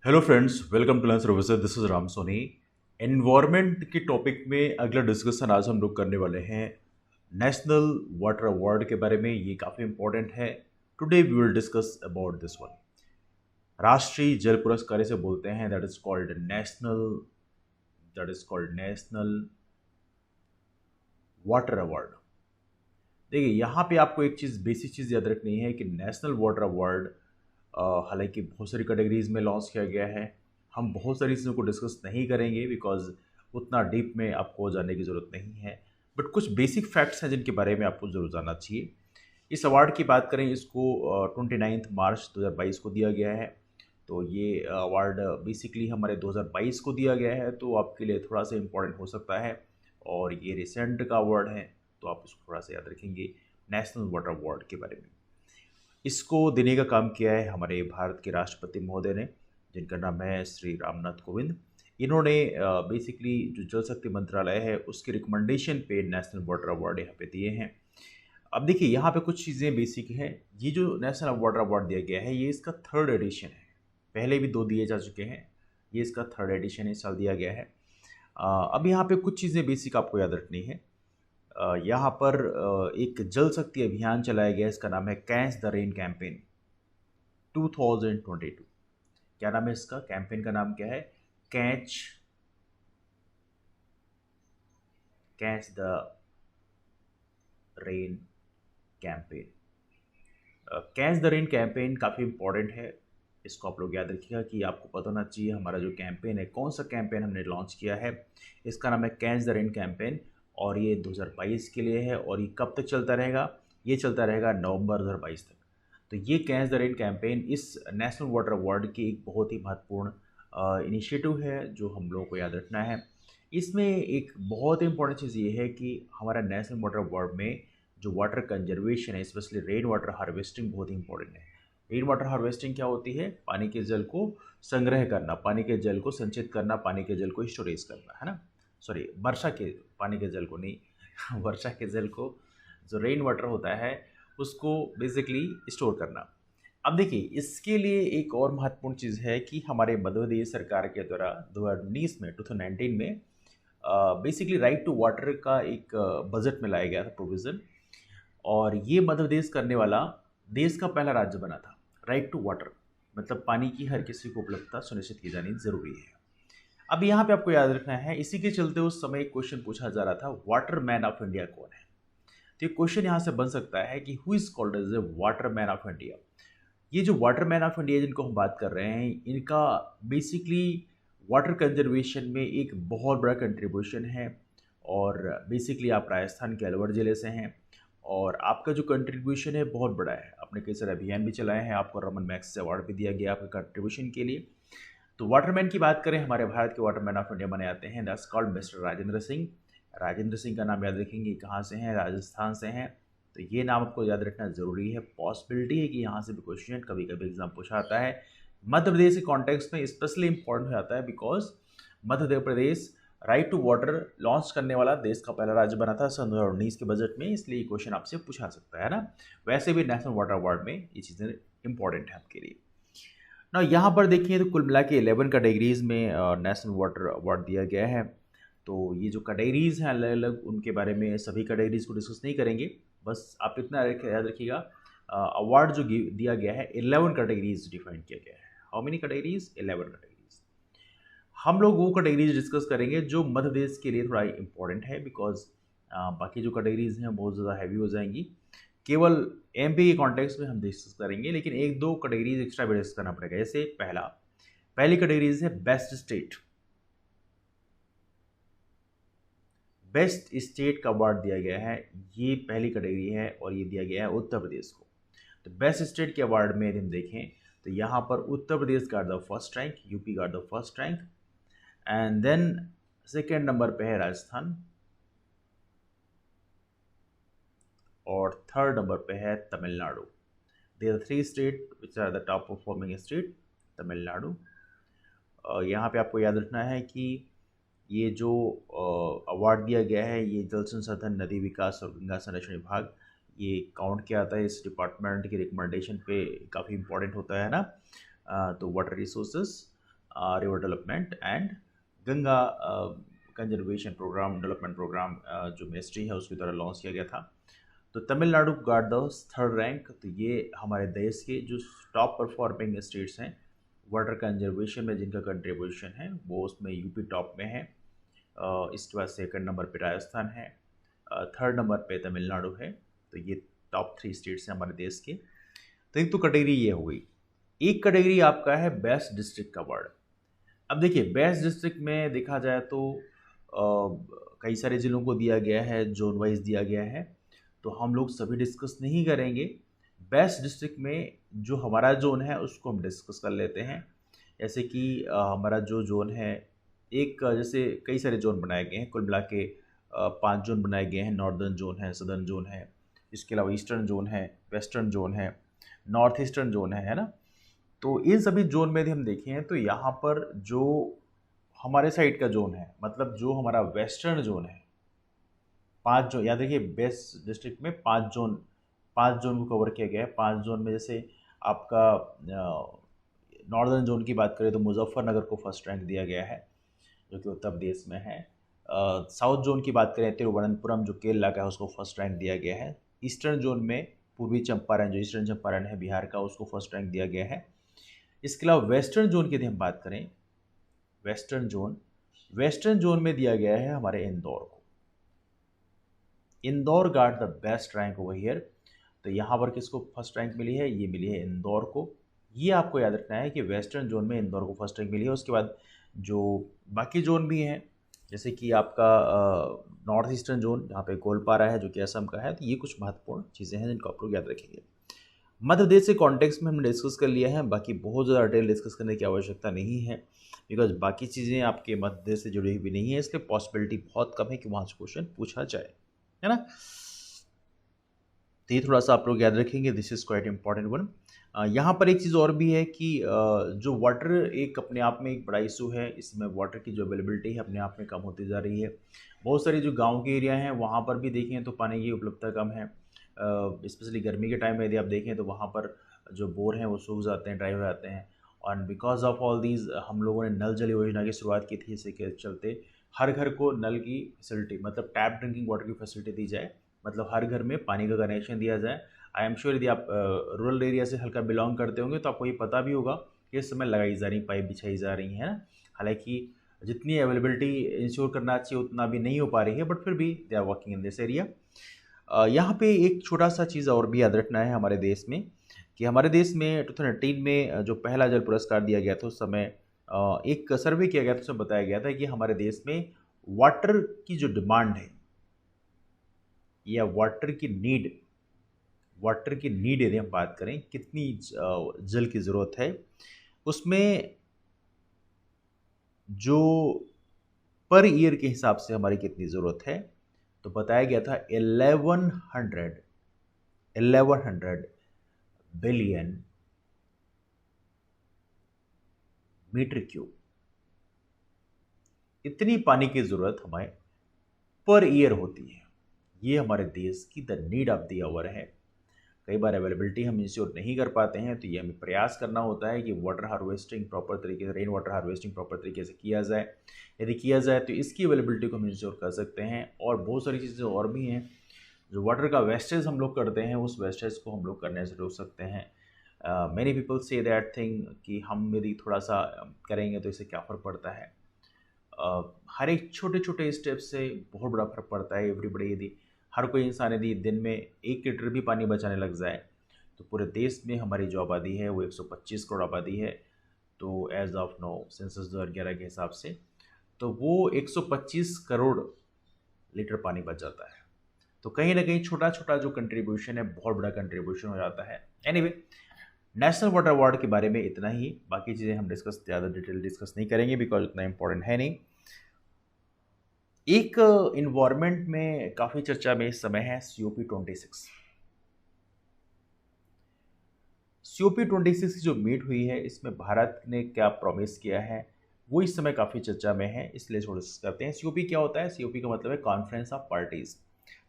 Hello friends, welcome to learn services. This is Ram Soni. Environment के topic में अगला discussion आज हम लोग करने वाले हैं नेशनल वाटर अवार्ड के बारे में। ये काफ़ी इंपॉर्टेंट है। Today we will discuss about this one. राष्ट्रीय जल पुरस्कार इसे बोलते हैं। That is called national water award. देखिए, यहाँ पे आपको एक चीज़, बेसिक चीज़ याद रखनी है कि नेशनल वाटर अवार्ड हालांकि बहुत सारी कैटेगरीज में लॉन्च किया गया है। हम बहुत सारी चीज़ों को डिस्कस नहीं करेंगे बिकॉज उतना डीप में आपको जानने की ज़रूरत नहीं है। बट कुछ बेसिक फैक्ट्स हैं जिनके बारे में आपको ज़रूर जानना चाहिए। इस अवार्ड की बात करें, इसको 29 मार्च 2022 को दिया गया है। तो ये अवार्ड बेसिकली हमारे 2022 को दिया गया है, तो आपके लिए थोड़ा सा इम्पोर्टेंट हो सकता है। और ये रिसेंट का अवार्ड है, तो आप उसको थोड़ा सा याद रखेंगे नेशनल वाटर अवार्ड के बारे में। इसको देने का काम किया है हमारे भारत के राष्ट्रपति महोदय ने, जिनका नाम है श्री रामनाथ कोविंद। इन्होंने बेसिकली जो जल शक्ति मंत्रालय है उसके रिकमेंडेशन पे नेशनल वाटर अवार्ड यहाँ पे दिए हैं। अब देखिए, यहाँ पे कुछ चीज़ें बेसिक हैं। ये जो नेशनल वाटर अवार्ड दिया गया है, ये इसका थर्ड एडिशन है। पहले भी दो दिए जा चुके हैं, ये इसका थर्ड एडिशन इस साल दिया गया है। अब यहाँ पे कुछ चीज़ें बेसिक आपको याद रखनी है। यहाँ पर एक जल शक्ति अभियान चलाया गया है, इसका नाम है कैच द रेन कैंपेन 2022। क्या नाम है इसका? कैंपेन का नाम क्या है? Catch catch the rain campaign. Catch the rain campaign काफ़ी इंपॉर्टेंट है। इसको आप लोग याद रखिएगा कि आपको पता होना चाहिए हमारा जो कैंपेन है, कौन सा कैंपेन हमने लॉन्च किया है। इसका नाम है कैच द रेन कैंपेन और ये 2022 के लिए है। और ये कब तक चलता रहेगा? ये चलता रहेगा नवंबर 2022 तक। तो ये कैच द रेन कैंपेन इस नेशनल वाटर अवार्ड की एक बहुत ही महत्वपूर्ण इनिशिएटिव है जो हम लोगों को याद रखना है। इसमें एक बहुत इंपॉर्टेंट चीज़ ये है कि हमारा नेशनल वाटर अवार्ड में जो वाटर कंजर्वेशन है, स्पेशली रेन वाटर हार्वेस्टिंग, बहुत ही इंपॉर्टेंट है। रेन वाटर हार्वेस्टिंग क्या होती है? पानी के जल को संग्रह करना, पानी के जल को संचित करना, पानी के जल को स्टोरेज करना, है ना। सॉरी, वर्षा के पानी के जल को नहीं वर्षा के जल को, जो रेन वाटर होता है उसको बेसिकली स्टोर करना। अब देखिए, इसके लिए एक और महत्वपूर्ण चीज़ है कि हमारे मध्य प्रदेश सरकार के द्वारा 2019 में बेसिकली राइट टू वाटर का एक बजट में लाया गया था प्रोविज़न। और ये मध्य प्रदेश करने वाला देश का पहला राज्य बना था। राइट टू वाटर मतलब पानी की हर किसी को उपलब्धता सुनिश्चित की जानी जरूरी है। अब यहाँ पे आपको याद रखना है, इसी के चलते उस समय एक क्वेश्चन पूछा जा रहा था, वाटर मैन ऑफ इंडिया कौन है। तो ये क्वेश्चन यहाँ से बन सकता है कि who is called as a water man of India. ये जो वाटर मैन ऑफ इंडिया जिनको हम बात कर रहे हैं, इनका बेसिकली वाटर कंजर्वेशन में एक बहुत बड़ा कंट्रीब्यूशन है। और बेसिकली आप राजस्थान के अलवर ज़िले से हैं और आपका जो कंट्रीब्यूशन है बहुत बड़ा है। आपने कई सारे अभियान भी चलाए हैं, आपको रमन मैग्सेसे अवार्ड भी दिया गया आपके कंट्रीब्यूशन के लिए। तो वाटरमैन की बात करें, हमारे भारत के वाटरमैन ऑफ इंडिया बने आते हैं, that's called mister Rajendra Singh. Rajendra Singh का नाम याद रखेंगे, कहाँ से हैं? राजस्थान से हैं। तो ये नाम आपको याद रखना ज़रूरी है। पॉसिबिलिटी है कि यहाँ से भी क्वेश्चन कभी कभी एग्जाम पूछा आता है। मध्य प्रदेश के कॉन्टेक्स्ट में स्पेशली इंपॉर्टेंट हो जाता है because Madhya Pradesh right to water launch करने वाला देश का पहला राज्य बना था सन 2019 के बजट में, इसलिए ये क्वेश्चन आपसे पूछा सकता है ना। वैसे भी नेशनल वाटर अवार्ड में ये चीज़ें इंपॉर्टेंट है आपके लिए ना। यहाँ पर देखिए तो कुल मिला के 11 कैटेगरीज में नेशनल वाटर अवार्ड दिया गया है। तो ये जो कैटेगरीज हैं अलग अलग, उनके बारे में सभी कैटेगरीज को डिस्कस नहीं करेंगे। बस आप इतना याद रखिएगा, अवार्ड जो दिया गया है 11 कैटेगरीज डिफाइन किया गया है। How many categories? 11 कैटेगरीज। हम लोग वो कैटेगरीज डिस्कस करेंगे जो मध्य प्रदेश के लिए थोड़ा इंपॉर्टेंट है बिकॉज बाकी जो कैटेगरीज हैं बहुत ज़्यादा हैवी हो जाएंगी। केवल एमपी के कॉन्टेक्स्ट में हम डिस्कस करेंगे, लेकिन एक दो कैटेगरीज एक्स्ट्रा भी डिस्कस करना पड़ेगा। जैसे पहली कैटेगरीज है बेस्ट स्टेट। बेस्ट स्टेट का अवार्ड दिया गया है, ये पहली कैटेगरी है और ये दिया गया है उत्तर प्रदेश को। तो बेस्ट स्टेट के अवार्ड में यदि हम देखें तो यहाँ पर उत्तर प्रदेश का द फर्स्ट रैंक, यूपी का the first rank, and then second number पे है राजस्थान और थर्ड नंबर पे है Tamil Nadu. They are 3 state which are the top performing state. Tamil Nadu, यहाँ पे आपको याद रखना है कि ये जो अवार्ड दिया गया है, ये जल संसाधन, नदी विकास और गंगा संरक्षण विभाग ये काउंट किया जाता है। इस डिपार्टमेंट के रिकमेंडेशन पे काफ़ी इंपॉर्टेंट होता है ना। तो water resources, river development and Ganga conservation programme development programme जो मिनिस्ट्री है उसके द्वारा लॉन्च किया गया था। तो Tamil Nadu got the third rank. तो ये हमारे देश के जो टॉप परफॉर्मिंग स्टेट्स हैं वाटर कंजर्वेशन में जिनका कंट्रीब्यूशन है वो उसमें यूपी टॉप में है। इसके बाद सेकंड नंबर पे राजस्थान है, थर्ड नंबर पे तमिलनाडु है। तो ये टॉप 3 स्टेट्स हैं हमारे देश के। तो एक तो कैटेगरी ये हो गई। एक कैटेगरी आपका है बेस्ट डिस्ट्रिक्ट का अवार्ड। अब देखिए बेस्ट डिस्ट्रिक्ट में देखा जाए तो कई सारे ज़िलों को दिया गया है, जोन वाइज दिया गया है, तो हम लोग सभी डिस्कस नहीं करेंगे। बेस्ट डिस्ट्रिक्ट में जो हमारा जोन है उसको हम डिस्कस कर लेते हैं। जैसे कि हमारा जो जोन है एक जैसे कई सारे जोन बनाए गए हैं, कुल मिला के 5 जोन बनाए गए हैं। नॉर्दर्न जोन है, सदर्न जोन है, इसके अलावा ईस्टर्न जोन है, वेस्टर्न जोन है, नॉर्थ ईस्टर्न जोन है ना। तो इन सभी जोन में यदि हम देखें तो यहाँ पर जो हमारे साइड का जोन है, मतलब जो हमारा वेस्टर्न जोन है, 5 जोन, याद रखिए बेस्ट डिस्ट्रिक्ट में 5 जोन को कवर किया गया है। 5 जोन में जैसे आपका नॉर्दर्न जोन की बात करें तो मुजफ्फरनगर को फर्स्ट रैंक दिया गया है जो कि उत्तर प्रदेश में है। साउथ जोन की बात करें तिरुवनंतपुरम जो केरला का है उसको फर्स्ट रैंक दिया गया है। ईस्टर्न जोन में पूर्वी चंपारण जो ईस्टर्न चंपारण है बिहार का उसको फर्स्ट रैंक दिया गया है। इसके अलावा वेस्टर्न जोन की यदि हम बात करें, वेस्टर्न जोन में दिया गया है हमारे इंदौर को। Indore got the best rank over here. तो यहाँ पर किसको फर्स्ट रैंक मिली है? ये मिली है इंदौर को। ये आपको याद रखना है कि वेस्टर्न जोन में इंदौर को फर्स्ट रैंक मिली है। उसके बाद जो बाकी जोन भी हैं जैसे कि आपका नॉर्थ ईस्टर्न जोन जहाँ पे गोलपारा है जो कि असम का है। तो ये कुछ महत्वपूर्ण चीज़ें हैं जिनको आप लोग याद रखेंगे। मध्य प्रदेश के कॉन्टेक्स्ट में हमने डिस्कस कर लिया है, बाकी बहुत ज़्यादा डिटेल डिस्कस करने की आवश्यकता नहीं है बिकॉज बाकी चीज़ें आपके मध्य प्रदेश से जुड़ी हुई नहीं है, इसलिए पॉसिबिलिटी बहुत कम है कि वहाँ से क्वेश्चन पूछा जाए, है ना। तो ये थोड़ा सा आप लोग याद रखेंगे, this is quite important one. यहाँ पर एक चीज़ और भी है कि जो वाटर एक अपने आप में एक बड़ा इशू है, इसमें वाटर की जो अवेलेबिलिटी है अपने आप में कम होती जा रही है। बहुत सारे जो गांव के एरिया हैं वहाँ पर भी देखें तो पानी की उपलब्धता कम है। स्पेशली गर्मी के टाइम में यदि आप देखें तो वहाँ पर जो बोर हैं वो सूख जाते हैं, ड्राई हो जाते हैं। और बिकॉज ऑफ ऑल दीज हम लोगों ने नल जल योजना की शुरुआत की थी, इसी के चलते हर घर को नल की फैसिलिटी मतलब टैप ड्रिंकिंग वाटर की फैसिलिटी दी जाए, मतलब हर घर में पानी का कनेक्शन दिया जाए। आई एम श्योर यदि आप रूरल एरिया से हल्का बिलोंग करते होंगे तो आपको ये पता भी होगा कि इस समय लगाई जा रही पाइप बिछाई जा रही है ना। हालांकि जितनी अवेलेबिलिटी इंश्योर करना चाहिए उतना भी नहीं हो पा रही है, बट फिर भी they are working in this area. यहाँ पे एक छोटा सा चीज़ और भी याद रखना है हमारे देश में कि हमारे देश में 2018 में जो पहला जल पुरस्कार दिया गया था उस समय एक सर्वे किया गया था, उसमें बताया गया था कि हमारे देश में वाटर की जो डिमांड है या वाटर की नीड यदि हम बात करें कितनी जल की ज़रूरत है, उसमें जो पर ईयर के हिसाब से हमारी कितनी ज़रूरत है तो बताया गया था 1100 बिलियन मीटर क्यूब। इतनी पानी की ज़रूरत हमें पर ईयर होती है। ये हमारे देश की the need of the hour है। कई बार अवेलेबिलिटी हम इंश्योर नहीं कर पाते हैं, तो ये हमें प्रयास करना होता है कि वाटर हार्वेस्टिंग प्रॉपर तरीके से, रेन वाटर हार्वेस्टिंग प्रॉपर तरीके से किया जाए। यदि किया जाए तो इसकी अवेलेबिलिटी को हम इंश्योर कर सकते हैं। और बहुत सारी चीज़ें और भी हैं जो वाटर का वेस्टेज हम लोग करते हैं, उस वेस्टेज को हम लोग करने से रोक सकते हैं। Many people say that thing कि हम यदि थोड़ा सा करेंगे तो इससे क्या फ़र्क पड़ता है। हर एक छोटे छोटे स्टेप से बहुत बड़ा फर्क पड़ता है। एवरीबडी यदि हर कोई इंसान यदि दिन में 1 लीटर भी पानी बचाने लग जाए तो पूरे देश में हमारी जो आबादी है वो 125 करोड़ आबादी है। तो एज ऑफ नो सेंसस 2011 के हिसाब से तो वो 125 करोड़ लीटर पानी बच जाता है। तो कहीं ना कहीं छोटा छोटा जो कंट्रीब्यूशन है बहुत बड़ा कंट्रीब्यूशन हो जाता है। एनीवे, नेशनल वाटर अवार्ड के बारे में इतना ही, बाकी चीज़ें हम ज़्यादा डिटेल डिस्कस नहीं करेंगे बिकॉज उतना इंपॉर्टेंट है नहीं। एक इन्वायरमेंट में काफ़ी चर्चा में इस समय है COP26। COP26 की जो मीट हुई है इसमें भारत ने क्या प्रॉमिस किया है वो इस समय काफ़ी चर्चा में है, इसलिए थोड़ा सा करते हैं। COP क्या होता है? COP का मतलब है कॉन्फ्रेंस ऑफ पार्टीज।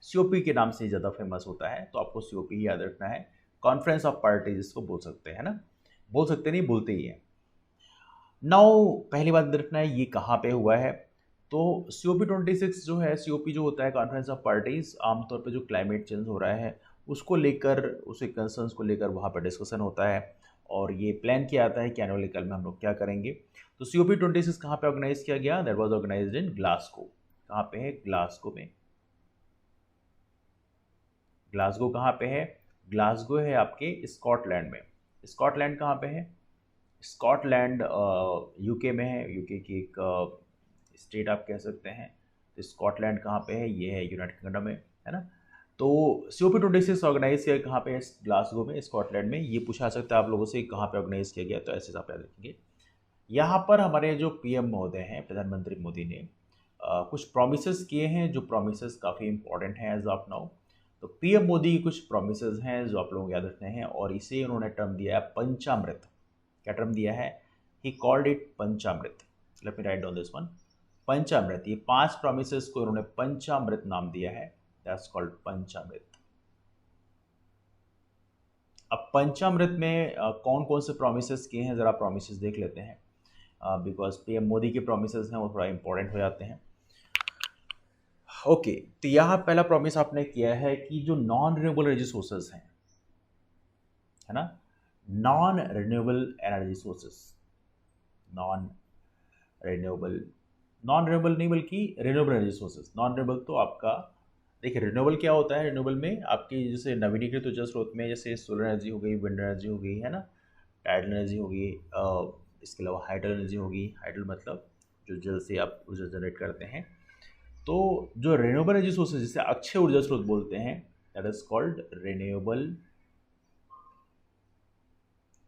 COP के नाम से ज़्यादा फेमस होता है, तो आपको COP ही याद रखना है। कॉन्फ्रेंस ऑफ पार्टीज इसको बोल सकते हैं ना, बोल सकते नहीं, बोलते ही हैं। नाउ पहली बात देखना है ये कहाँ पे हुआ है। तो COP26 जो है, COP जो होता है कॉन्फ्रेंस ऑफ पार्टीज, आमतौर पे जो क्लाइमेट चेंज हो रहा है उसको लेकर, उसके कंसर्न्स को लेकर वहाँ पर डिस्कशन होता है और ये प्लान किया जाता है कि आने वाले कल में हम लोग क्या करेंगे। तो COP26 कहाँ पे ऑर्गेनाइज किया गया? That was organised in Glasgow. कहाँ पे है? ग्लासगो में। ग्लासगो कहाँ पे है? ग्लासगो है आपके स्कॉटलैंड में। स्कॉटलैंड कहाँ पे है? स्कॉटलैंड यूके में है। यूके की एक स्टेट आप कह सकते हैं। तो स्कॉटलैंड कहाँ पे है? ये है यूनाइटेड किंगडम में, है ना। तो COP26 ऑर्गेनाइज किया कहाँ पे है? ग्लासगो में, स्कॉटलैंड में। ये पूछा सकता है आप लोगों से कहाँ पे ऑर्गेनाइज किया गया, तो ऐसे आप याद रखेंगे। यहाँ पर हमारे जो PM महोदय हैं, प्रधानमंत्री मोदी ने कुछ प्रोमिस किए हैं, जो प्रोमिस काफ़ी इंपॉर्टेंट हैं एज ऑफ नाउ। तो PM मोदी की कुछ प्रोमिस हैं जो आप लोग याद रखते हैं, और इसे उन्होंने टर्म दिया है पंचामृत। क्या टर्म दिया है? He called it Panchamrit. Let me write down this one. Panchamrit, ये 5 प्रोमिस को उन्होंने पंचामृत नाम दिया है। That's called Panchamrit. अब पंचामृत में कौन कौन से प्रोमिस किए हैं, ज़रा प्रोमिस देख लेते हैं, बिकॉज PM मोदी के प्रोमिस हैं वो थोड़ा इंपॉर्टेंट हो जाते हैं। ओके, तो यहाँ पहला प्रॉमिस आपने किया है कि जो नॉन रिन्यूएबल एनर्जी सोर्सेज हैं, है ना, non renewable energy sources, non renewable, non renewable नहीं बल्कि renewable energy sources. Non renewable तो आपका, देखिए रिन्यूएबल क्या होता है? रिन्यूएबल में आपकी जैसे नवीनीकृत ऊर्जा स्रोत में जैसे सोलर एनर्जी हो गई, विंड एनर्जी हो गई, है ना, टाइडल एनर्जी हो गई, इसके अलावा हाइडल एनर्जी होगी। हाइडल मतलब जो जल से आप ऊर्जा जनरेट करते हैं। तो जो रिन्यूएबल एनर्जी सोर्सेज, जिसे अक्षय ऊर्जा स्रोत बोलते हैं, that is called renewable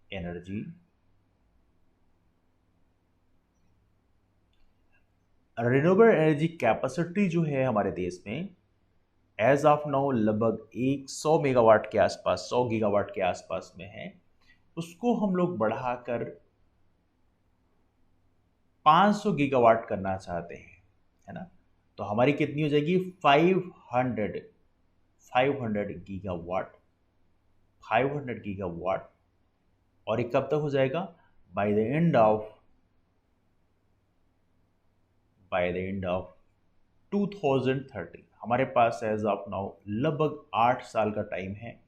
energy. Renewable energy capacity जो है हमारे देश में एज ऑफ नाउ लगभग 100 मेगावाट के आसपास, 100 गीगावाट के आसपास में है। उसको हम लोग बढ़ाकर 500 गीगावाट करना चाहते हैं, है ना। तो हमारी कितनी हो जाएगी? 500 गीगावाट, 500 गीगावाट। और ये कब तक हो जाएगा? By the end of 2030। हमारे पास एज ऑफ नाउ लगभग 8 साल का टाइम है।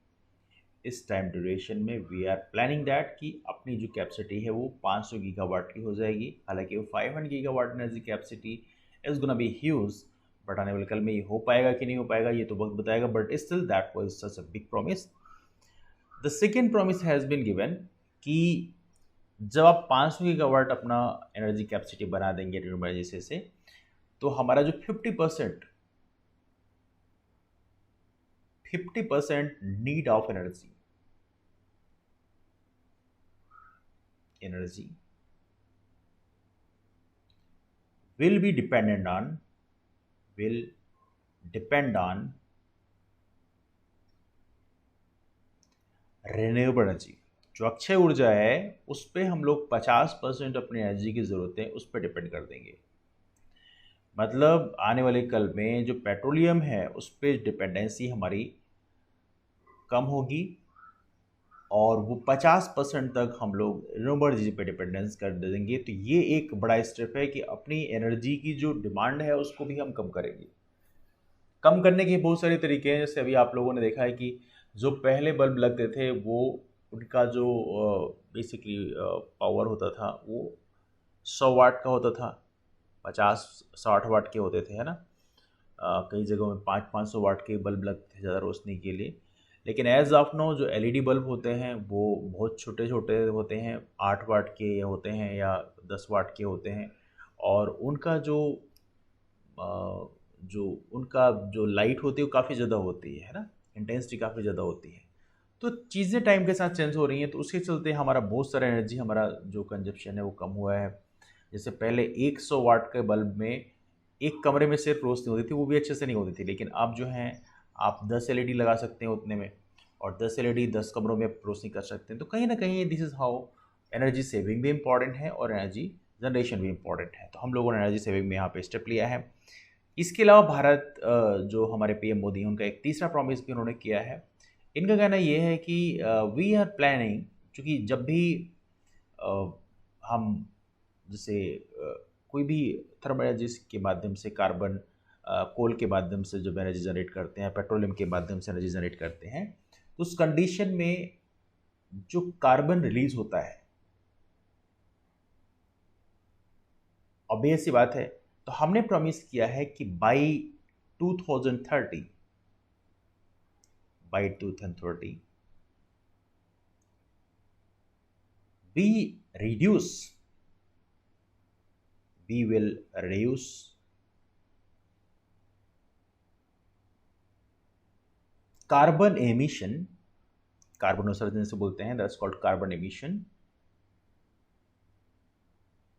इस टाइम ड्यूरेशन में वी आर प्लानिंग दैट कि अपनी जो कैपेसिटी है वो 500 गीगावाट की हो जाएगी। हालांकि वो 500 gigawatt energy capacity is gonna be huge, but आने वाले कल में ये हो पाएगा कि नहीं हो पाएगा ये तो वक्त बताएगा, but still that was such a big promise. The second promise has been given कि जब आप 500 गीगावाट अपना एनर्जी कैपेसिटी बना देंगे रिन्यूएबल एनर्जी से, तो हमारा जो 50% need of energy will depend on renewable energy. जो अक्षय ऊर्जा है उस पर हम लोग 50% अपनी एनर्जी की ज़रूरतें उस पर डिपेंड कर देंगे। मतलब आने वाले कल में जो पेट्रोलियम है उस पर डिपेंडेंसी हमारी कम होगी, और वो 50% तक हम लोग रिन्यूएबल एनर्जी पे डिपेंडेंस कर देंगे। तो ये एक बड़ा स्टेप है कि अपनी एनर्जी की जो डिमांड है उसको भी हम कम करेंगे। कम करने के बहुत सारे तरीके हैं। जैसे अभी आप लोगों ने देखा है कि जो पहले बल्ब लगते थे वो, उनका जो बेसिकली पावर होता था वो 100 वाट का होता था, 50-60 वाट के होते थे, है ना। कई जगहों में 500-500 वाट के बल्ब लगते थे ज़्यादा रोशनी के लिए। लेकिन एज ऑफ नो जो LED बल्ब होते हैं वो बहुत छोटे छोटे होते हैं, 8 वाट के होते हैं या 10 वाट के होते हैं, और उनका जो उनका जो लाइट होती है वो काफ़ी ज़्यादा होती है ना, इंटेंसिटी काफ़ी ज़्यादा होती है। तो चीज़ें टाइम के साथ चेंज हो रही हैं, तो उसके चलते हमारा बहुत सारा एनर्जी, हमारा जो कंजप्शन है वो कम हुआ है। जैसे पहले 100 वाट के बल्ब में एक कमरे में सिर्फ रोशनी होती थी, वो भी अच्छे से नहीं होती थी। लेकिन अब जो है आप 10 LED लगा सकते हैं उतने में, और 10 LED 10 कमरों में रोशनी कर सकते हैं। तो कहीं ना कहीं this is how energy saving भी इम्पॉर्टेंट है और एनर्जी जनरेशन भी इम्पॉर्टेंट है। तो हम लोगों ने एनर्जी सेविंग में यहाँ पे स्टेप लिया है। इसके अलावा भारत जो हमारे PM मोदी हैं उनका एक तीसरा प्रॉमिस भी उन्होंने किया है। इनका कहना ये है कि वी आर प्लानिंग, चूँकि जब भी हम जैसे कोई भी थर्मल एनर्जी के माध्यम से कार्बन, कोल के माध्यम से जब एनर्जी जनरेट करते हैं, पेट्रोलियम के माध्यम से एनर्जी जनरेट करते हैं, तो उस कंडीशन में जो कार्बन रिलीज होता है, ऑब्वियस सी बात है, तो हमने प्रॉमिस किया है कि by 2030 we reduce we will reduce carbon emission, carbon उत्सर्जन से बोलते हैं, that's called carbon emission.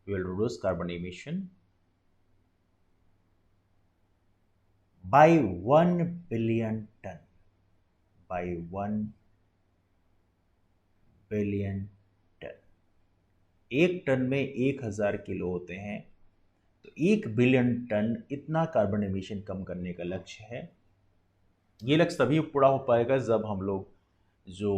We will reduce carbon emission by 1 billion ton. By 1 billion ton. एक टन में 1000 किलो होते हैं, तो 1 बिलियन टन इतना कार्बन एमिशन कम करने का लक्ष्य है. ये लक्ष्य तभी पूरा हो पाएगा जब हम लोग जो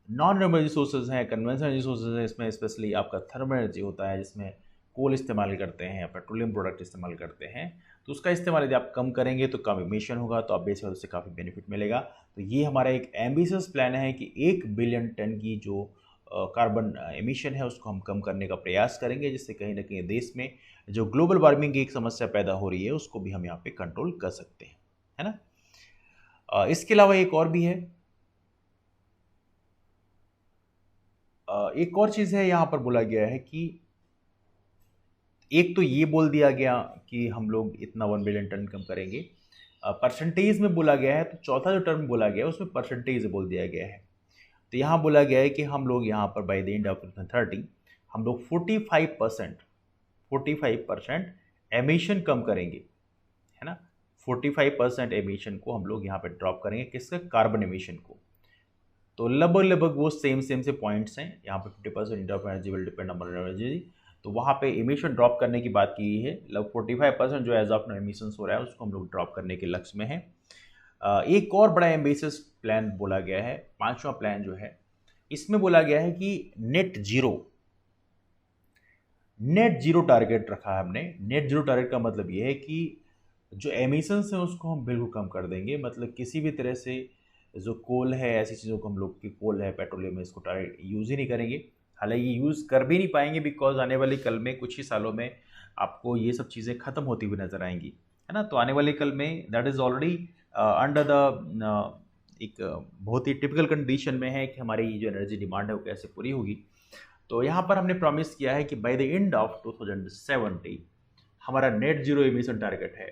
नॉन रिन्यूएबल रिसोर्सेज हैं, कन्वेंशनल रिसोर्सेज हैं, इसमें स्पेशली आपका थर्मल एनर्जी होता है, जिसमें कोल इस्तेमाल करते हैं या पेट्रोलियम प्रोडक्ट इस्तेमाल करते हैं, तो उसका इस्तेमाल यदि आप कम करेंगे तो कम इमिशन होगा, तो ऑब्वियस है उससे काफ़ी बेनिफिट मिलेगा. तो ये हमारा एक एम्बिशियस प्लान है कि 1 बिलियन टन की जो कार्बन एमिशन है उसको हम कम करने का प्रयास करेंगे, जिससे कहीं ना कहीं देश में जो ग्लोबल वार्मिंग की एक समस्या पैदा हो रही है उसको भी हम यहाँ पे कंट्रोल कर सकते हैं, है ना. इसके अलावा एक और भी है, एक और चीज़ है यहाँ पर बोला गया है कि एक तो ये बोल दिया गया कि हम लोग इतना 1 बिलियन टन कम करेंगे, परसेंटेज में बोला गया है, तो चौथा जो टर्म बोला गया है उसमें परसेंटेज बोल दिया गया है. तो यहाँ बोला गया है कि हम लोग यहाँ पर बाय द एंड ऑफ 2030 हम लोग 45% एमिशन कम करेंगे, है ना. 45% एमिशन को हम लोग यहाँ पे ड्रॉप करेंगे, किसका, कार्बन एमिशन को. तो लगभग वो सेम से पॉइंट्स हैं यहाँ पे. 50% of energy will depend on energy, तो वहाँ पे एमिशन ड्रॉप करने की बात की है. लगभग 45% जो एज ऑफ नो एमिशंस हो रहा है उसको हम लोग ड्रॉप करने के लक्ष्य में है. एक और बड़ा एम्बिशियस प्लान बोला गया है, पांचवा प्लान जो है, इसमें बोला गया है कि नेट जीरो टारगेट रखा है हमने. नेट जीरो टारगेट का मतलब ये है कि जो एमिशंस हैं उसको हम बिल्कुल कम कर देंगे, मतलब किसी भी तरह से जो कोल है, ऐसी चीज़ों को हम लोग की कोल है, पेट्रोलियम है, इसको टारगेट यूज़ ही नहीं करेंगे. हालांकि यूज़ कर भी नहीं पाएंगे, बिकॉज आने वाले कल में कुछ ही सालों में आपको ये सब चीज़ें ख़त्म होती हुई नज़र आएंगी, है ना. तो आने वाले कल में that is already under the एक बहुत ही टिपिकल कंडीशन में है कि हमारी जो एनर्जी डिमांड है वो कैसे पूरी होगी. तो यहाँ पर हमने प्रॉमिस किया है कि बाय द एंड ऑफ 2070 हमारा नेट जीरो एमिशन टारगेट है.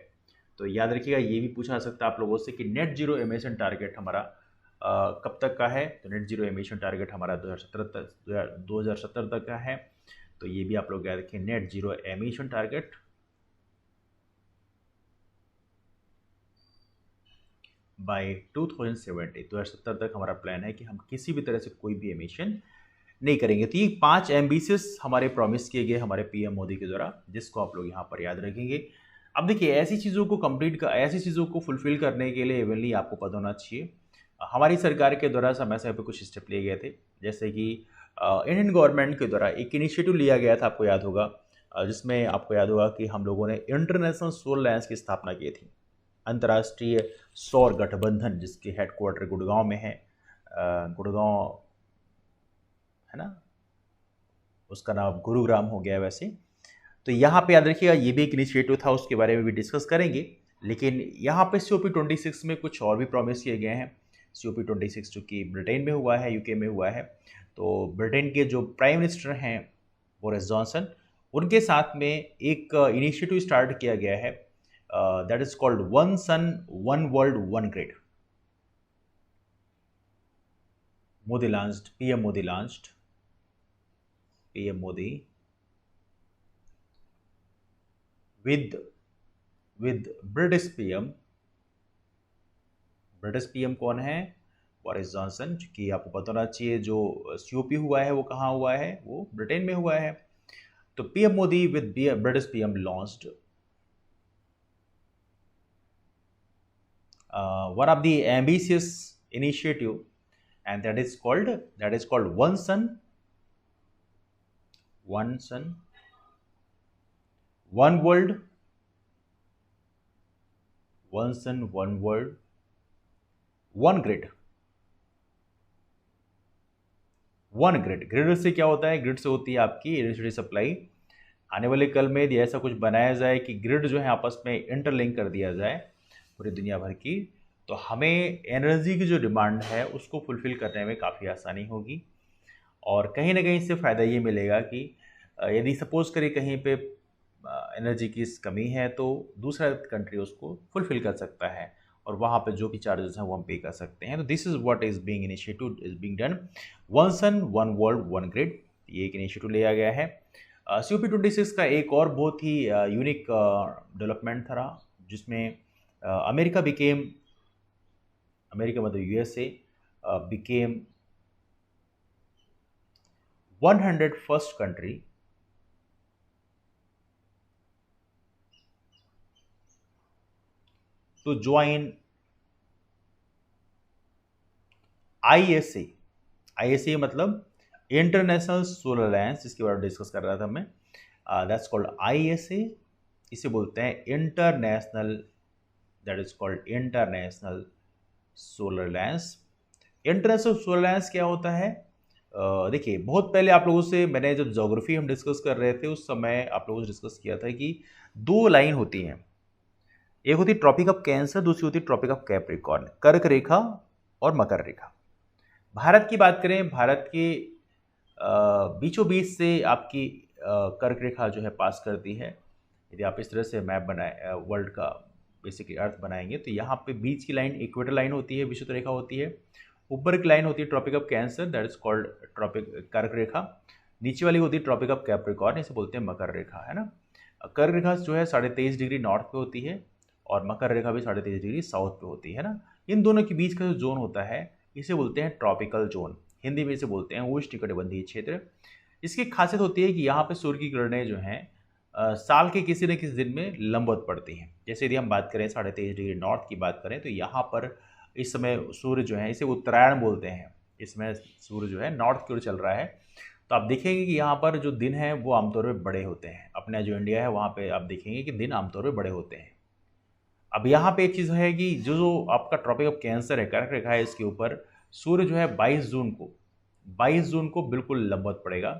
तो याद रखिएगा, ये भी पूछा जा सकता है आप लोगों से कि नेट जीरो एमिशन टारगेट हमारा कब तक का है. तो नेट जीरो एमिशन टारगेट हमारा 2070 तक का है. तो ये भी आप लोग याद रखें, net zero emission target by 2070 तक हमारा प्लान है कि हम किसी भी तरह से कोई भी एमिशन नहीं करेंगे. तो ये 5 एम्बिशियस हमारे प्रॉमिस किए गए हमारे पीएम मोदी के द्वारा, जिसको आप लोग यहाँ पर याद रखेंगे. अब देखिए, ऐसी चीज़ों को फुलफिल करने के लिए इवनली आपको पता होना चाहिए हमारी सरकार के द्वारा समय समय पर कुछ स्टेप लिए गए थे. जैसे कि इंडियन गवर्नमेंट के द्वारा एक इनिशिएटिव लिया गया था, आपको याद होगा, जिसमें आपको याद होगा कि हम लोगों ने इंटरनेशनल सोलर अलायंस की स्थापना की थी, अंतर्राष्ट्रीय सौर गठबंधन, जिसके हेडक्वार्टर गुड़गांव में है. गुड़गांव है ना, उसका नाम गुरुग्राम हो गया वैसे. तो यहाँ पे याद रखिएगा, ये भी एक इनिशिएटिव था, उसके बारे में भी डिस्कस करेंगे. लेकिन यहाँ पे COP26 में कुछ और भी प्रॉमिस किए गए हैं. COP26 जो कि ब्रिटेन में हुआ है, यूके में हुआ है. तो ब्रिटेन के जो प्राइम मिनिस्टर हैं बोरिस जॉनसन, उनके साथ में एक इनिशिएटिव स्टार्ट किया गया है, that is called one sun one world one grid. PM Modi with British PM कौन है, बोरिस जॉनसन. चूंकि आपको पता होना चाहिए जो COP हुआ है वो कहाँ हुआ है, वो ब्रिटेन में हुआ है. तो PM Modi with British PM launched one of the ambitious initiative, and that is called one sun one world, one sun, one world, one grid. One grid, grid से क्या होता है? ग्रिड से होती है आपकी इलेक्ट्रिसिटी सप्लाई। आने वाले कल में यदि ऐसा कुछ बनाया जाए कि ग्रिड जो है आपस में इंटरलिंक कर दिया जाए पूरी दुनिया भर की, तो हमें एनर्जी की जो डिमांड है उसको फुलफिल करने में काफ़ी आसानी होगी। और कहीं ना कहीं इससे फ़ायदा ये मिलेगा कि यदि सपोज करिए कहीं पे एनर्जी की कमी है तो दूसरा कंट्री उसको फुलफिल कर सकता है, और वहाँ पे जो भी चार्जेस हैं वो हम पे कर सकते हैं। तो this is what is being initiative is being done. One sun, one world, one grid, ये एक इनिशिएटिव लिया गया है। COP26 का एक और बहुत ही यूनिक डेवलपमेंट था, जिसमें अमेरिका बिकेम, अमेरिका मतलब USA became 101st country to join ISA। ISA मतलब इंटरनेशनल सोलर अलायंस, जिसके बारे में डिस्कस कर रहा था मैं। That's called ISA। इसे बोलते हैं international, that is called international solar alliance. International solar alliance क्या होता है? देखिए, बहुत पहले आप लोगों से मैंने जब ज्योग्राफी हम डिस्कस कर रहे थे उस समय आप लोगों से डिस्कस किया था कि दो लाइन होती हैं, एक होती ट्रॉपिक ऑफ कैंसर, दूसरी होती ट्रॉपिक ऑफ कैप्रिकॉर्न, कर्क रेखा और मकर रेखा। भारत की बात करें, भारत के बीचों बीच से आपकी कर्क रेखा जो है पास करती है। यदि आप इस तरह से मैप बनाए वर्ल्ड का बेसिकली अर्थ बनाएंगे तो यहाँ पे बीच की लाइन इक्वेटर लाइन होती है, विषुवत रेखा होती है। ऊपर की लाइन होती है tropic of cancer, that is called tropic कर्क रेखा। नीचे वाली होती है ट्रॉपिक ऑफ कैप्रिकॉर्न, इसे बोलते हैं मकर रेखा, है ना। कर्क रेखा जो है 23.5 डिग्री नॉर्थ पे होती है और मकर रेखा भी 23.5 डिग्री साउथ पे होती है ना। इन दोनों के बीच का जो जोन होता है इसे बोलते हैं ट्रॉपिकल जोन, हिंदी में इसे बोलते हैं उष्णकटिबंधीय क्षेत्र। इसकी खासियत होती है कि यहाँ पे सूर्य की किरणें जो हैं साल के किसी न किसी दिन में लंबवत पड़ती हैं। जैसे यदि हम बात करें 23.5 डिग्री नॉर्थ की बात करें तो यहाँ पर इस समय सूर्य जो है, इसे उत्तरायण बोलते हैं, इसमें सूर्य जो है नॉर्थ की ओर चल रहा है। तो आप देखेंगे कि यहाँ पर जो दिन है वो आमतौर पर बड़े होते हैं। अपना जो इंडिया है वहाँ पे आप देखेंगे कि दिन आमतौर पर बड़े होते हैं। अब यहाँ पे एक चीज़ है कि जो आपका ट्रॉपिक ऑफ कैंसर है, कर्क रेखा है, इसके ऊपर सूर्य जो है 22 जून को बिल्कुल लंबवत पड़ेगा।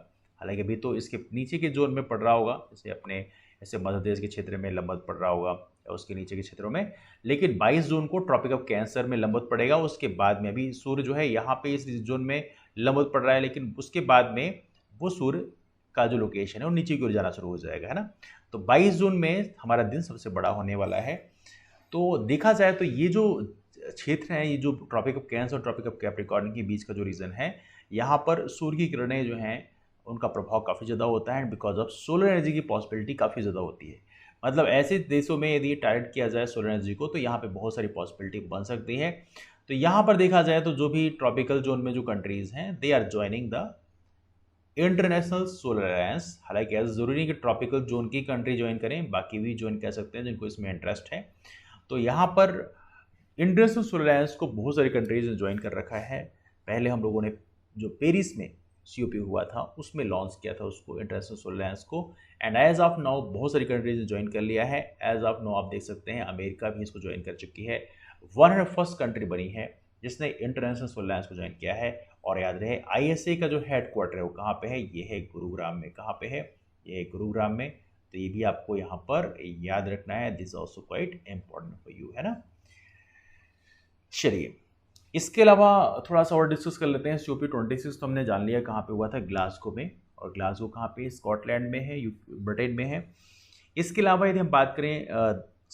हालांकि अभी तो इसके नीचे के जोन में पड़ रहा होगा, जैसे अपने ऐसे मध्य प्रदेश के क्षेत्र में लंबवत पड़ रहा होगा या उसके नीचे के क्षेत्रों में, लेकिन 22 जून को ट्रॉपिक ऑफ कैंसर में लंबवत पड़ेगा। उसके बाद में अभी सूर्य जो है यहाँ पे इस जोन में लंबवत पड़ रहा है, लेकिन उसके बाद में वो सूर्य का जो लोकेशन है वो नीचे की ओर जाना शुरू हो जाएगा, है ना। तो 22 जून में हमारा दिन सबसे बड़ा होने वाला है। तो देखा जाए तो ये जो क्षेत्र है, ये जो ट्रॉपिक ऑफ कैंसर और ट्रॉपिक ऑफ कैप्रिकॉर्न के बीच का जो रीजन है, यहाँ पर सूर्य की किरणें जो हैं उनका प्रभाव काफ़ी ज़्यादा होता है, and because of solar energy की पॉसिबिलिटी काफ़ी ज़्यादा होती है। मतलब ऐसे देशों में यदि टारगेट किया जाए सोलर एनर्जी को तो यहाँ पे बहुत सारी पॉसिबिलिटी बन सकती है। तो यहाँ पर देखा जाए तो जो भी ट्रॉपिकल जोन में जो कंट्रीज़ हैं they are joining the international solar alliance. हालांकि ऐसा ज़रूरी नहीं कि ट्रॉपिकल जोन की कंट्री ज्वाइन करें, बाकी भी ज्वाइन कर सकते हैं जिनको इसमें इंटरेस्ट है। तो यहाँ पर इंटरनेशनल सोलर अलायंस को बहुत सारी कंट्रीज ने ज्वाइन कर रखा है। पहले हम लोगों ने जो पेरिस में COP हुआ था उसमें लॉन्च किया था उसको, इंटरनेशनल सोलर अलायंस को, एंड एज ऑफ नाउ बहुत सारी कंट्रीज ने ज्वाइन कर लिया है। एज ऑफ नाउ आप देख सकते हैं अमेरिका भी इसको ज्वाइन कर चुकी है। 101st कंट्री बनी है जिसने इंटरनेशनल सोलर अलायंस को ज्वाइन किया है। और याद रहे ISA का जो हेड क्वार्टर है वो कहाँ पे है? ये है गुरुग्राम में। कहाँ पे है? ये है गुरुग्राम में। तो ये भी आपको यहाँ पर याद रखना है, this also quite important for you, है ना। चलिए, इसके अलावा थोड़ा सा और डिस्कस कर लेते हैं। COP26 तो हमने जान लिया कहाँ पे हुआ था, ग्लासगो में, और ग्लासगो कहाँ पे? स्कॉटलैंड में है, ब्रिटेन में है। इसके अलावा यदि हम बात करें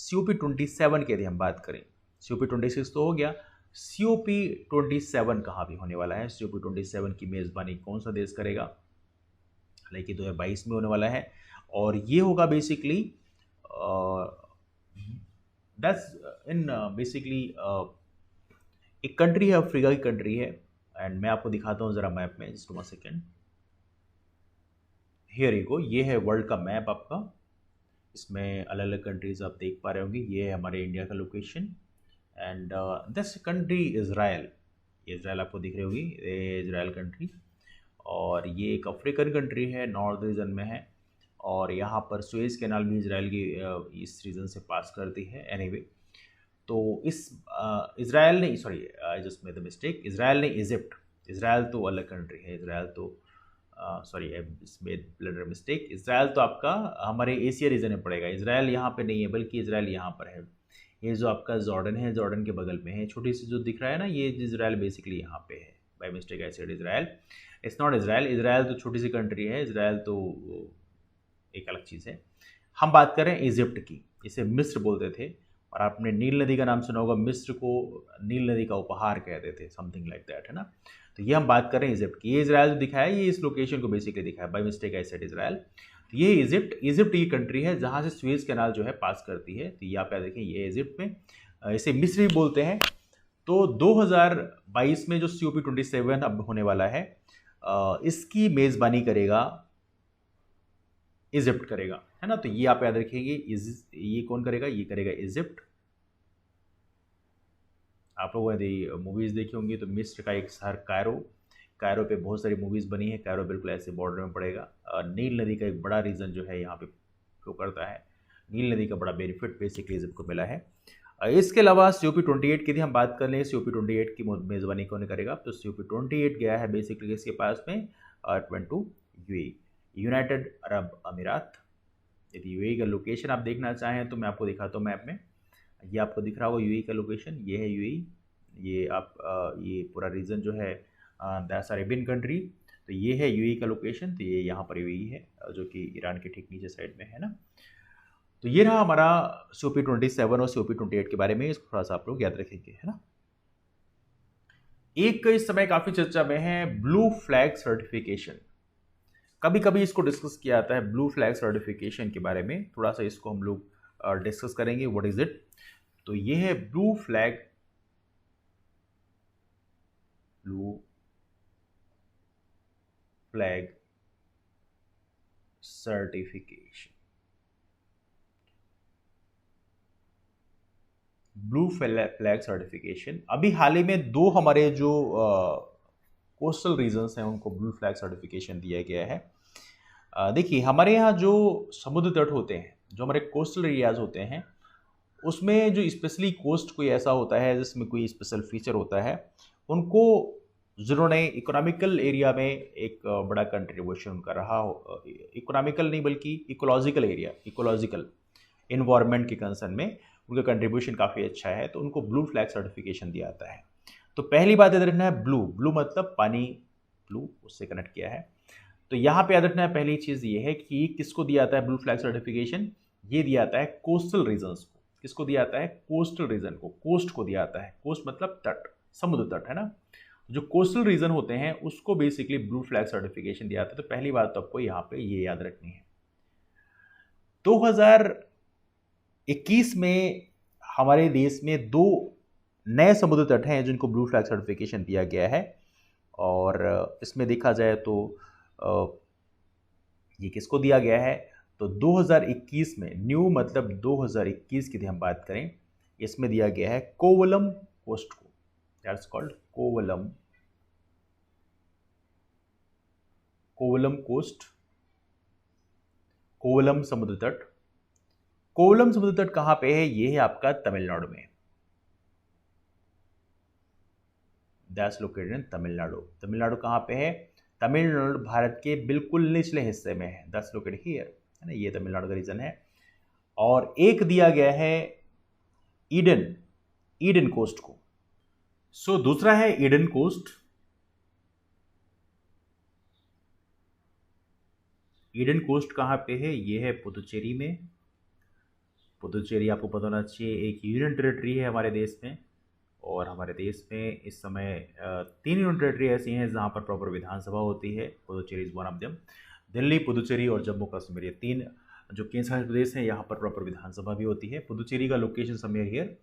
COP27 की, यदि हम बात करें, COP26 तो हो गया, COP27 कहाँ भी होने वाला है? COP27 की मेज़बानी कौन सा देश करेगा? हालांकि 2022 में होने वाला है, और ये होगा बेसिकली दैट्स इन बेसिकली एक कंट्री है, अफ्रीका की कंट्री है, एंड मैं आपको दिखाता हूँ ज़रा मैप में, just 1 second. Here you go, ये है वर्ल्ड का मैप आपका। इसमें अलग अलग कंट्रीज आप देख पा रहे होंगे। ये है हमारे इंडिया का location, and this country Israel, ये इज़राइल आपको दिख रही होगी, ये इज़राइल कंट्री। और ये एक अफ्रीकन कंट्री है, नॉर्थ रीजन में है। और यहाँ पर सुएज़ कैनाल भी इसराइल की इस रीजन से पास करती है। एनीवे तो इस इसराइल ने, sorry I just made the mistake, Israel ने इजिप्ट, इसराइल तो अलग कंट्री है, इसराइल तो sorry I made bladder mistake, Israel तो आपका हमारे एशिया रीजन में पड़ेगा, इसराइल यहाँ पे नहीं है बल्कि इसराइल यहाँ पर है। ये जो आपका जॉर्डन है, जॉर्डन के बगल में है, छोटी सी जो दिख रहा है ना, ये इसराइल बेसिकली यहाँ पे है। By mistake I said Israel, it's not Israel, Israel तो छोटी सी कंट्री है, इसराइल तो एक अलग चीज़ है। हम बात करें इजिप्ट की, इसे मिस्र बोलते थे, और आपने नील नदी का नाम सुना होगा, मिस्र को नील नदी का उपहार कहते थे, समथिंग लाइक दैट, है ना। तो ये हम बात कर रहे हैं इजिप्ट की, ये इसराइल जो दिखाया है ये इस लोकेशन को बेसिकली दिखाया, by mistake I said Israel. तो ये इजिप्ट ये कंट्री है जहाँ से सुएज कैनाल जो है पास करती है। तो ये आप देखें, ये इजिप्ट में, इसे मिस्र भी बोलते हैं। तो 2022 में जो COP27 अब होने वाला है, इसकी मेज़बानी करेगा इजिप्ट करेगा, है ना। तो ये आप याद रखिएगा, ये कौन करेगा, ये करेगा इजिप्ट। आप लोगों ने मूवीज़ देखी होंगी तो मिस्र का एक शहर कायरो, कायरो पे बहुत सारी मूवीज़ बनी है। कायरो बिल्कुल ऐसे बॉर्डर में पड़ेगा। नील नदी का एक बड़ा रीजन जो है यहाँ पे फ्लो करता है, नील नदी का बड़ा बेनिफिट बेसिकली इजिप्ट को मिला है। इसके अलावा COP28 की भी हम बात कर लें, COP28 की मेज़बानी कौन करेगा, तो COP28 गया है बेसिकली इसके पास में, went to UAE, United Arab अमीरात। यदि UAE का लोकेशन आप देखना चाहें तो मैं आपको दिखाता हूँ मैप में, ये आपको दिख रहा होगा UAE का लोकेशन, ये है UAE, ये आप ये पूरा रीजन जो है दैट्स अरेबियन कंट्री, तो ये है UAE का लोकेशन। तो ये यहाँ पर UAE है जो कि ईरान के ठीक नीचे साइड में है ना। तो ये रहा हमारा COP27 और COP28 के बारे में, इसको थोड़ा सा आप लोग याद रखेंगे, है ना। एक इस समय काफी चर्चा में है ब्लू फ्लैग सर्टिफिकेशन, कभी कभी इसको डिस्कस किया जाता है ब्लू फ्लैग सर्टिफिकेशन के बारे में, थोड़ा सा इसको हम लोग डिस्कस करेंगे, व्हाट इज इट। तो ये है blue flag certification, blue flag certification. अभी हाल ही में दो हमारे जो कोस्टल रीजन्स हैं उनको ब्लू फ्लैग सर्टिफिकेशन दिया गया है। देखिए हमारे यहाँ जो समुद्र तट होते हैं, जो हमारे कोस्टल एरियाज होते हैं, उसमें जो स्पेशली कोस्ट कोई ऐसा होता है जिसमें कोई स्पेशल फीचर होता है, उनको जिन्होंने इकोनॉमिकल एरिया में एक बड़ा कंट्रीब्यूशन उनका रहा हो, इकोनॉमिकल नहीं बल्कि इकोलॉजिकल एरिया, इकोलॉजिकल इन्वायरमेंट के कंसर्न में उनका कंट्रीब्यूशन काफ़ी अच्छा है, तो उनको ब्लू फ्लैग सर्टिफिकेशन दिया जाता है। तो पहली बात याद रखना है, ब्लू मतलब पानी, ब्लू उससे कनेक्ट किया है। तो यहाँ पे याद रखना है पहली चीज़ ये है कि किसको दिया जाता है ब्लू फ्लैग सर्टिफिकेशन, ये दिया जाता है कोस्टल रीजन्स को। किसको दिया जाता है, कोस्टल रीजन को, कोस्ट को दिया जाता है। कोस्ट मतलब तट, समुद्र तट, है ना। जो कोस्टल रीजन होते हैं उसको बेसिकली ब्लू फ्लैग सर्टिफिकेशन दिया जाता है। तो पहली बात तो आपको यहाँ पे ये याद रखनी है। 2021 में हमारे देश में 2 नए समुद्र तट हैं जिनको ब्लू फ्लैग सर्टिफिकेशन दिया गया है, और इसमें देखा जाए तो ये किसको दिया गया है, तो 2021 में, न्यू मतलब 2021 की हम बात करें, इसमें दिया गया है कोवलम कोस्ट को, that's called Kovalam coast, Kovalam समुद्र तट। कोवलम समुद्र तट कहां पे है, ये है आपका तमिलनाडु में, that's located in Tamil Nadu. Tamil Nadu कहां पे है, तमिलनाडु भारत के बिल्कुल निचले हिस्से में है, दैट्स लोकेटेड हियर, है ना, ये तमिलनाडु का रीजन है। और एक दिया गया है ईडन कोस्ट को। सो दूसरा है ईडन कोस्ट। ईडन कोस्ट कहां पे है, ये है पुदुचेरी में। पुदुचेरी आपको पता होना चाहिए एक यूनियन टेरिटरी है हमारे देश में, और हमारे देश में इस समय 3 यूनियन टेरिटरी ऐसी हैं जहां पर प्रॉपर विधानसभा होती है। Puducherry is one of them. Delhi, Puducherry और जम्मू कश्मीर, ये 3 जो केंद्र शासित प्रदेश हैं, यहाँ पर प्रॉपर विधानसभा भी होती है। पुदुचेरी का लोकेशन समवेयर हियर।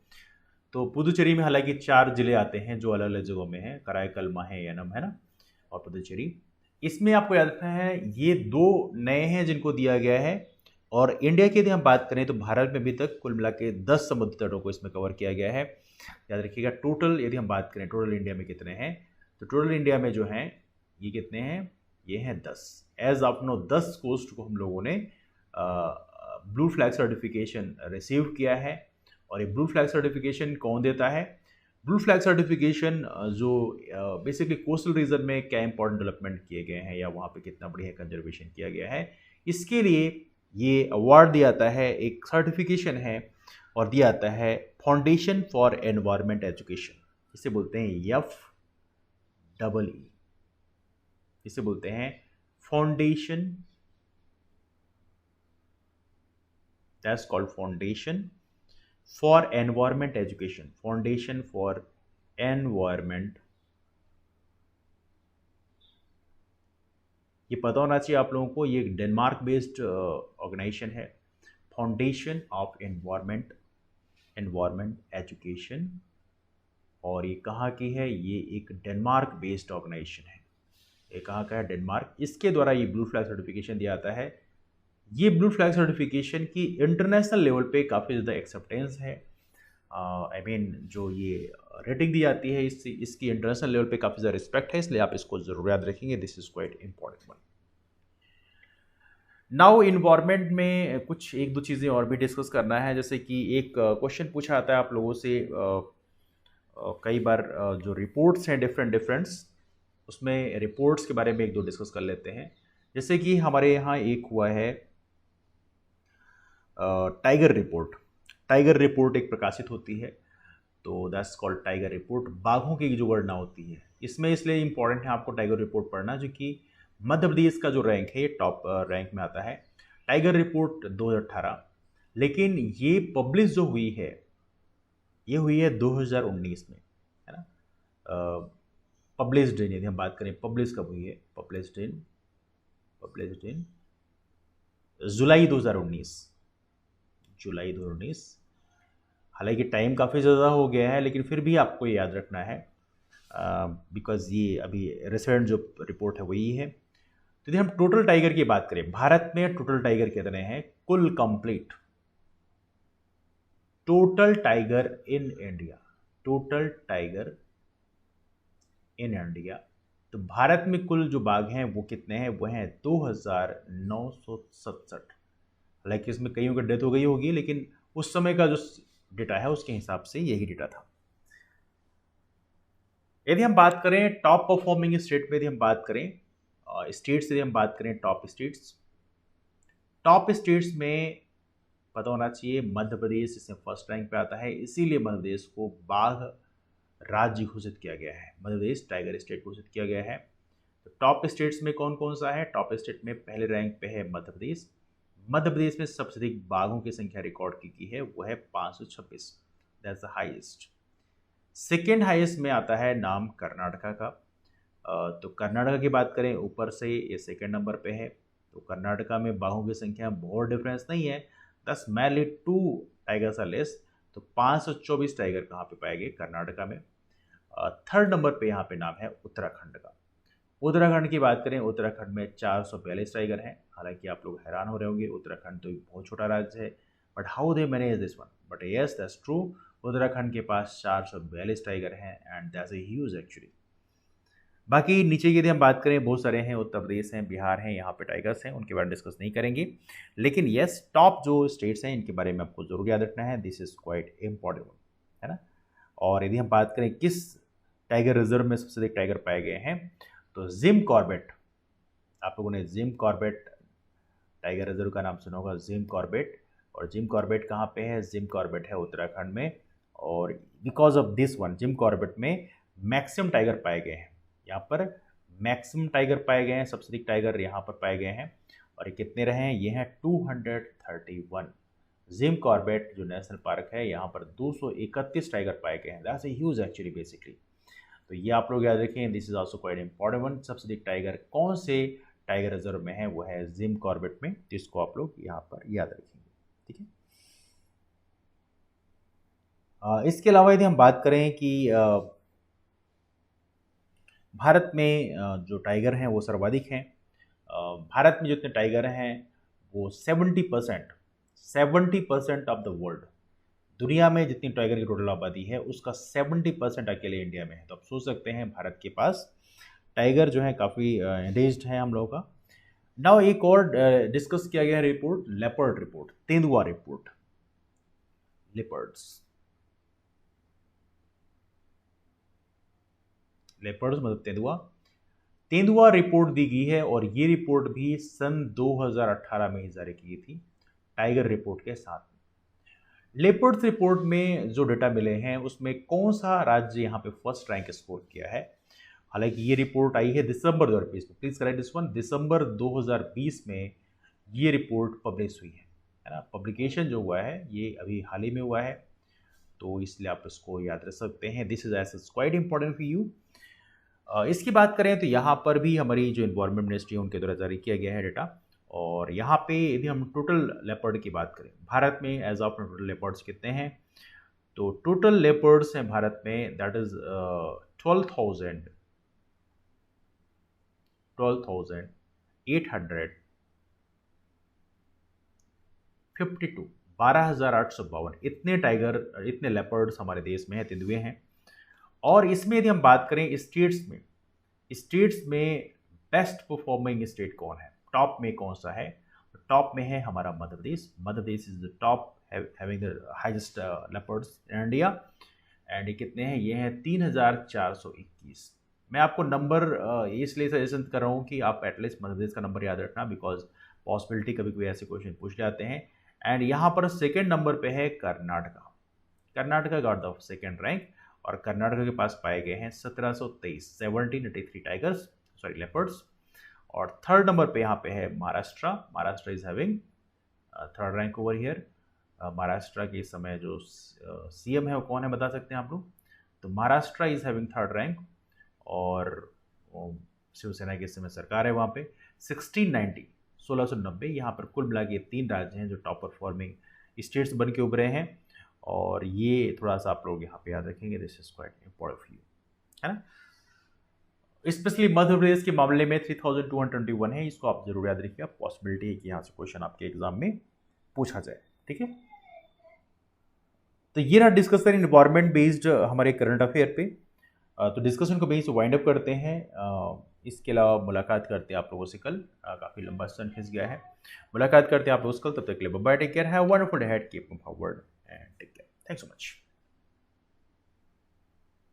तो पुदुचेरी में हालांकि 4 जिले आते हैं जो अलग अलग जगहों में हैं, कराईकल, माहे, यानम, है ना, और पुदुचेरी। इसमें आपको याद रखना है ये 2 नए हैं जिनको दिया गया है। और इंडिया की यदि हम बात करें तो भारत में अभी तक कुल मिला के 10 समुद्र तटों को इसमें कवर किया गया है। याद रखिएगा, टोटल यदि हम बात करें टोटल इंडिया में कितने हैं, तो टोटल इंडिया में जो हैं ये कितने हैं, ये हैं 10। एज ऑफ नो 10 कोस्ट को हम लोगों ने ब्लू फ्लैग सर्टिफिकेशन रिसीव किया है। और ये ब्लू फ्लैग सर्टिफिकेशन कौन देता है? ब्लू फ्लैग सर्टिफिकेशन जो बेसिकली कोस्टल रीजन में क्या इंपॉर्टेंट डेवलपमेंट किए गए हैं या वहाँ पे कितना बढ़िया कंजर्वेशन किया गया है, इसके लिए ये अवार्ड दिया जाता है, एक सर्टिफिकेशन है और दिया जाता है फाउंडेशन फॉर एनवायरमेंट एजुकेशन। इसे बोलते हैं FEE, इसे बोलते हैं foundation, that's called foundation for environment education, foundation for environment. ये पता होना चाहिए आप लोगों को, ये डेनमार्क बेस्ड ऑर्गेनाइजेशन है, फाउंडेशन ऑफ एनवायरमेंट एजुकेशन। और ये कहाँ की है? ये एक डेनमार्क बेस्ड ऑर्गेनाइजेशन है। ये कहाँ का है? डेनमार्क। इसके द्वारा ये ब्लू फ्लैग सर्टिफिकेशन दिया जाता है। ये ब्लू फ्लैग सर्टिफिकेशन की इंटरनेशनल लेवल पे काफ़ी ज़्यादा एक्सेप्टेंस है। आई मीन जो ये रेटिंग दी जाती है इसकी इंटरनेशनल लेवल पे काफ़ी ज़्यादा रिस्पेक्ट है, इसलिए आप इसको ज़रूर याद रखेंगे। This is quite important one. Now environment में कुछ एक दो चीज़ें और भी डिस्कस करना है। जैसे कि एक क्वेश्चन पूछा जाता है आप लोगों से कई बार, जो रिपोर्ट्स हैं डिफरेंट्स, उसमें रिपोर्ट्स के बारे में एक दो डिस्कस कर लेते हैं। जैसे कि हमारे यहाँ एक हुआ है टाइगर रिपोर्ट। टाइगर रिपोर्ट एक प्रकाशित होती है, तो दैट्स कॉल्ड टाइगर रिपोर्ट। बाघों की जो गणना होती है, इसमें इसलिए इंपॉर्टेंट है आपको टाइगर रिपोर्ट पढ़ना, जो कि मध्य प्रदेश का जो रैंक है टॉप रैंक में आता है। टाइगर रिपोर्ट 2018, लेकिन ये पब्लिश जो हुई है ये हुई है 2019 में, है ना। पब्लिश्ड इन, यदि हम बात करें पब्लिश कब हुई है, पब्लिश्ड इन जुलाई 2019, जुलाई 2019। हालांकि टाइम काफ़ी ज़्यादा हो गया है, लेकिन फिर भी आपको याद रखना है बिकॉज ये अभी रिसेंट जो रिपोर्ट है वही है। तो यदि हम टोटल टाइगर की बात करें, भारत में टोटल टाइगर कितने हैं? कुल complete total tiger in India, total tiger in India, तो भारत में कुल जो बाघ हैं वो कितने हैं? वो हैं 2967। हालांकि इसमें कईयों की डेथ हो गई होगी, लेकिन उस समय का जो डेटा है उसके हिसाब से यही डेटा था। यदि हम बात करें टॉप परफॉर्मिंग स्टेट में, यदि हम बात करें स्टेट्स, यदि हम बात करें टॉप स्टेट्स में पता होना चाहिए मध्य प्रदेश इसमें फर्स्ट रैंक पे आता है, इसीलिए मध्य प्रदेश को बाघ राज्य घोषित किया गया है, मध्य प्रदेश टाइगर स्टेट घोषित किया गया है। तो टॉप स्टेट्स में कौन कौन सा है? टॉप स्टेट में पहले रैंक पे है मध्य प्रदेश। मध्य प्रदेश में सबसे अधिक बाघों की संख्या रिकॉर्ड की है, वो है 526, that's the highest. Second highest में आता है नाम कर्नाटका का। तो कर्नाटका की बात करें ऊपर से, ये सेकेंड नंबर पे है। तो कर्नाटका में बाघों की संख्या में बहुत डिफरेंस नहीं है, 10 मैनली 2 टाइगर्स आर लेस। तो 524 टाइगर कहाँ पे पाए गए? कर्नाटका में। थर्ड नंबर पे यहाँ पे नाम है उत्तराखंड का। उत्तराखंड की बात करें, उत्तराखंड में 442 टाइगर हैं। हालांकि आप लोग हैरान हो रहे होंगे, उत्तराखंड तो एक बहुत छोटा राज्य है, but how they manage this one, but yes that's true, Uttarakhand के पास 442 टाइगर हैं and that's a huge actually. बाकी नीचे की यदि हम बात करें, बहुत सारे हैं, उत्तर प्रदेश हैं, बिहार हैं, यहाँ पे टाइगर्स हैं, उनके बारे में डिस्कस नहीं करेंगे। लेकिन यस, टॉप जो स्टेट्स हैं इनके बारे में आपको जरूर याद रखना है, दिस इज क्वाइट इम्पॉर्टेंट, है ना। और यदि हम बात करें किस टाइगर रिजर्व में सबसे अधिक टाइगर पाए गए हैं, तो जिम कॉर्बेट, आप लोगों ने जिम कॉर्बेट टाइगर रिजर्व का नाम सुना होगा, जिम कॉर्बेट। और जिम कॉर्बेट कहाँ पे है? जिम कॉर्बेट है उत्तराखंड में। और because of this one, Jim Corbett में मैक्सिमम टाइगर पाए गए हैं, यहाँ पर मैक्सिमम टाइगर पाए गए हैं, सबसे अधिक टाइगर यहाँ पर पाए गए हैं। और ये कितने रहे हैं? ये हैं 231। जिम कॉर्बेट जो नेशनल पार्क है, यहाँ पर 231 टाइगर पाए गए हैं, that's a huge actually basically. तो ये आप लोग याद रखें, this is also quite important one. सबसे अधिक टाइगर कौन से टाइगर रिजर्व में है? वो है जिम कॉर्बेट में, जिसको आप लोग यहाँ पर याद रखेंगे, ठीक है। इसके अलावा यदि हम बात करें कि भारत में जो टाइगर हैं वो सर्वाधिक हैं। भारत में जितने टाइगर हैं वो 70% ऑफ द वर्ल्ड, दुनिया में जितनी टाइगर की टोटल आबादी है उसका 70% अकेले इंडिया में है। तो आप सोच सकते हैं भारत के पास टाइगर जो है काफ़ी एंडेज्ड है हम लोगों का। नाउ एक और डिस्कस किया गया रिपोर्ट, लेपर्ड रिपोर्ट, तेंदुआ रिपोर्ट, लेपर्ड्स, लेपर्ड्स मतलब तेंदुआ, तेंदुआ रिपोर्ट दी गई है और ये रिपोर्ट भी सन 2018 में ही जारी की गई थी टाइगर रिपोर्ट के साथ। लेपर्ड्स रिपोर्ट में जो डेटा मिले हैं उसमें कौन सा राज्य यहाँ पे फर्स्ट रैंक स्कोर किया है। हालांकि ये रिपोर्ट आई है दिसंबर 2020 में, प्लीज करेक्ट दिस वन, दिसंबर 2020 में ये रिपोर्ट पब्लिश हुई है ना। पब्लिकेशन जो हुआ है ये अभी हाल ही में हुआ है, तो इसलिए आप इसको याद रख सकते हैं। This is as quite important for you. इसकी बात करें तो यहाँ पर भी हमारी जो इन्वायरमेंट मिनिस्ट्री है उनके द्वारा जारी किया गया है डेटा। और यहाँ पे यदि हम टोटल लेपर्ड की बात करें भारत में, एज ऑफ टोटल लेपर्ड्स कितने हैं, तो टोटल लेपर्ड्स हैं भारत में दैट इज 12,852, 12,852 इतने टाइगर, इतने लेपर्ड्स हमारे देश में हैं, तेंदुए हैं। और इसमें यदि हम बात करें स्टेट्स में बेस्ट परफॉर्मिंग स्टेट कौन है, टॉप में कौन सा है, टॉप में है हमारा Madhya Pradesh. Madhya Pradesh is the top having the highest leopards in India. And ये कितने हैं, ये हैं 3,421। मैं आपको नंबर इसलिए सजेशन कर रहा हूँ कि आप एटलीस्ट मध्य प्रदेश का नंबर याद रखना, बिकॉज पॉसिबिलिटी कभी कोई ऐसे क्वेश्चन पूछ जाते हैं। एंड यहाँ पर सेकेंड नंबर पे है Karnataka, Karnataka got the second rank, और कर्नाटका के पास पाए गए हैं 1783 टाइगर्स, सॉरी लेपर्ड्स। और थर्ड नंबर पे यहाँ पे है Maharashtra, Maharashtra is having third rank over here. Maharashtra के इस समय जो सीएम है वो कौन है बता सकते हैं आप लोग, तो Maharashtra is having third rank. और शिवसेना की इस समय सरकार है वहाँ पे 1690 यहाँ पर कुल मिला के 3 राज्य हैं जो टॉप परफॉर्मिंग स्टेट्स बन के उभरे हैं। और ये थोड़ा सा आप लोग यहाँ पे याद रखेंगे, this is quite important for you, है ना। स्पेशली मध्य प्रदेश के मामले में 3221 है, इसको आप जरूर याद रखिएगा, पॉसिबिलिटी है कि यहाँ से क्वेश्चन आपके एग्जाम में पूछा जाए, ठीक है। तो ये रहा डिस्कशन इन्वायरमेंट बेस्ड हमारे करंट अफेयर पे। तो डिस्कशन को वहीं से वाइंड अप करते हैं। इसके अलावा मुलाकात करते हैं आप लोगों से कल, काफ़ी लंबा सेशन खिंच गया है। मुलाकात करते हैं आप लोगों से कल, तब तक के लिए bye, take care, have a wonderful day ahead, keep moving forward and take care, thanks so much.